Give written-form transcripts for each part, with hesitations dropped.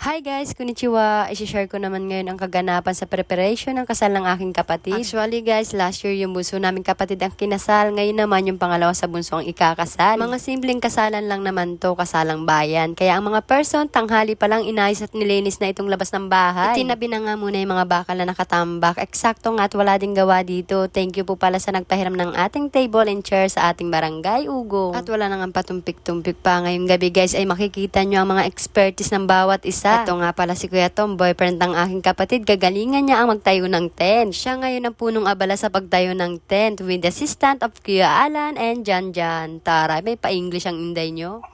Hi guys, konnichiwa. I-share ko naman ngayon ang kaganapan sa preparation ng kasal ng aking kapatid. Actually guys, last year yung bunso naming kapatid ang kinasal. Ngayon naman yung pangalawa sa bunso ang ikakasal. Mga simpleng kasalan lang naman to, kasalang bayan. Kaya ang mga person, tanghali pa lang inayos at nilinis na itong labas ng bahay. Itinabi na nga muna yung mga bakal na nakatambak. Eksakto nga at wala ding gawa dito. Thank you po pala sa nagpahiram ng ating table and chair sa ating barangay, Ugong. At wala nang patumpik-tumpik pa. Ngayong gabi guys ay makikita nyo ang mga expertise ng bawat isa. Ito nga pala si Kuya Tom, boyfriend ng aking kapatid. Gagalingan niya ang magtayo ng tent. Siya ngayon ang punong abala sa pagtayo ng tent with the assistant of Kuya Alan and Janjan. Tara, may pa-English ang inday nyo.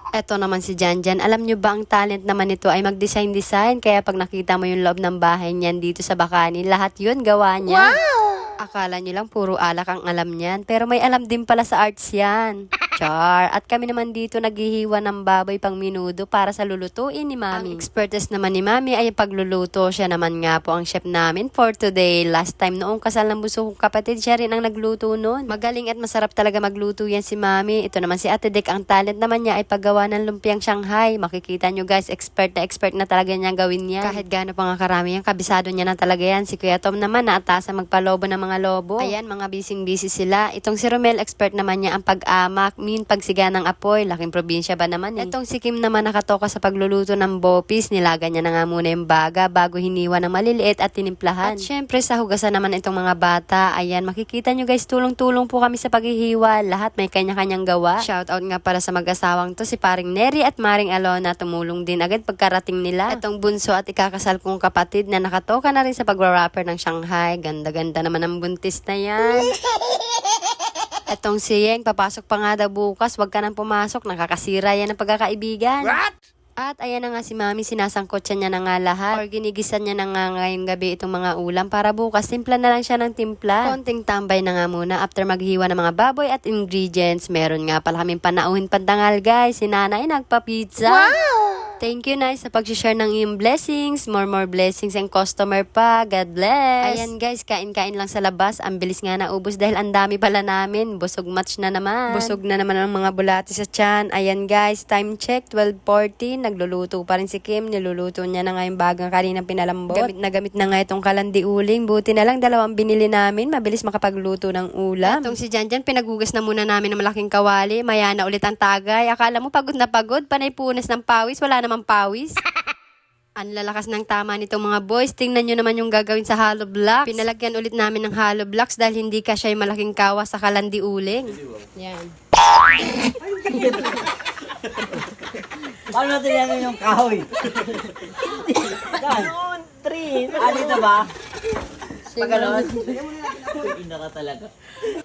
Eto naman si Janjan. Alam nyo ba ang talent naman nito ay mag-design-design? Kaya pag nakita mo yung loob ng bahay niyan dito sa Bacani, lahat yun gawa niya. Wow! Akala nyo lang puro alak ang alam niyan. Pero may alam din pala sa arts yan. Char. At kami naman dito naghihiwa ng baboy pang minudo para sa lulutuin ni Mami. Ang expertise naman ni Mami ay pagluluto. Siya naman nga po ang chef namin for today. Last time noong kasal ng bunso kong kapatid, siya rin ang nagluto noon. Magaling at masarap talaga magluto yan si Mami. Ito naman si Ate Dek, ang talent naman niya ay paggawa ng lumpiang Shanghai. Makikita nyo guys, expert na talaga niya gawin yan. Kahit gaano pa nga karami yan, kabisado niya na talaga yan. Si Kuya Tom naman naatasa magpalobo ng mga lobo. Ayan, mga busy sila. Itong si Romel, expert naman niya ang pag-amak, pagsiga ng apoy, laking probinsya ba naman eh. Etong si Kim naman nakatoka sa pagluluto ng bopis, nilaga niya na nga muna yung baga bago hiniwa ng maliliit at tinimplahan. At syempre sa hugasan naman itong mga bata, ayan makikita nyo guys, tulong-tulong po kami sa paghihiwa, lahat may kanya-kanyang gawa. Shoutout nga para sa mag-asawang to, si paring Neri at Maring Alona, tumulong din agad pagkarating nila. Etong bunso at ikakasal kong kapatid na nakatoka na rin sa pag-wrapper ng Shanghai, ganda-ganda naman ang buntis na yan. Etong si Yeng, papasok pa nga daw bukas, wag ka nang pumasok, nakakasira yan ng pagkakaibigan. What? At ayan na nga si Mami, sinasangkot siya niya na nga lahat. Or ginigisan niya na nga ngayong gabi itong mga ulam para bukas, timpla na lang siya ng timpla. Konting tambay na nga muna after maghiwa ng mga baboy at ingredients. Meron nga pala kaming panauhin pandangal guys, si Nanay nagpa-pizza. Wow! Thank you, Nay, sa pag-share ng iyong blessings. More blessings and customer pa. God bless. Ayan, guys, kain-kain lang sa labas. Ang bilis nga naubos dahil ang dami pala namin. Busog match na naman. Busog na naman ang mga bulati sa tiyan. Ayan, guys, time check, 12:40. Nagluluto pa rin si Kim. Niluluto niya na nga yung bagang kaninang pinalambot. Gamit na nga itong kalandi uling. Buti na lang, dalawang binili namin. Mabilis makapagluto ng ulam. Itong si Janjan, pinagugas na muna namin ng malaking kawali. Maya na ulit ang tagay. Akala mo pagod na pagod. Panay punas ng pawis. Wala namang pawis. Ang lalakas ng tama nitong mga boys. Tingnan nyo naman yung gagawin sa hollow blocks. Pinalagyan ulit namin ng hollow blocks dahil hindi kasya yung malaking kawas sa kalandi uling. Yan. Paano natin yan yung kahoy? Yun, 3. Dito ba? Pagano'n? Ina ka talaga.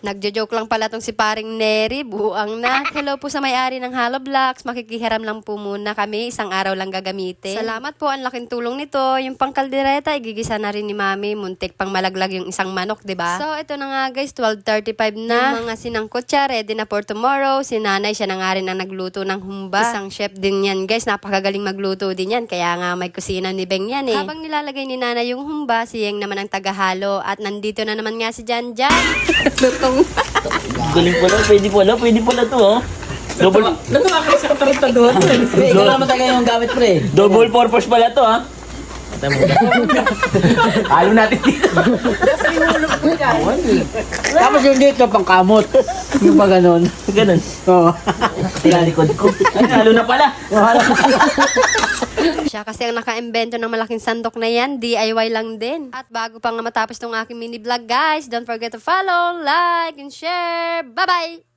Nagjo-joke lang pala tong si paring Neri, buang na. Hello po sa may-ari ng Hollow Blocks. Makikihiram lang po muna kami. Isang araw lang gagamitin. Salamat po, ang laking tulong nito. Yung pangkaldereta, igigisa na rin ni Mami. Muntik pang malaglag yung isang manok, diba? So, ito na nga guys, 12:35 na. Yung mga sinangkot siya, ready na for tomorrow. Si Nanay, siya na nga rin ang nagluto ng humba. Isang chef din yan guys, napakagaling magluto din yan. Kaya nga may kusina ni Beng yan eh. Habang nilalagay ni Nanay yung humba, si Yeng naman ang tagahalo. At nandito na naman nga si Janjan. Lutong. Galing pala, pwede pala to oh. Double, Natuwa ka sa katarantador. ikaw naman tayo yung gamit pre. Double purpose pala to ha. Halo natin dito. Tapos yung dito, pang kamot. Yung pa ganon. Ganun. Oo. Tinalikod ko. Ay, halo na pala. Siya kasi ang naka-invento ng malaking sandok na yan. DIY lang din. At bago pa nga matapos tong aking mini vlog guys, don't forget to follow, like, and share. Bye-bye!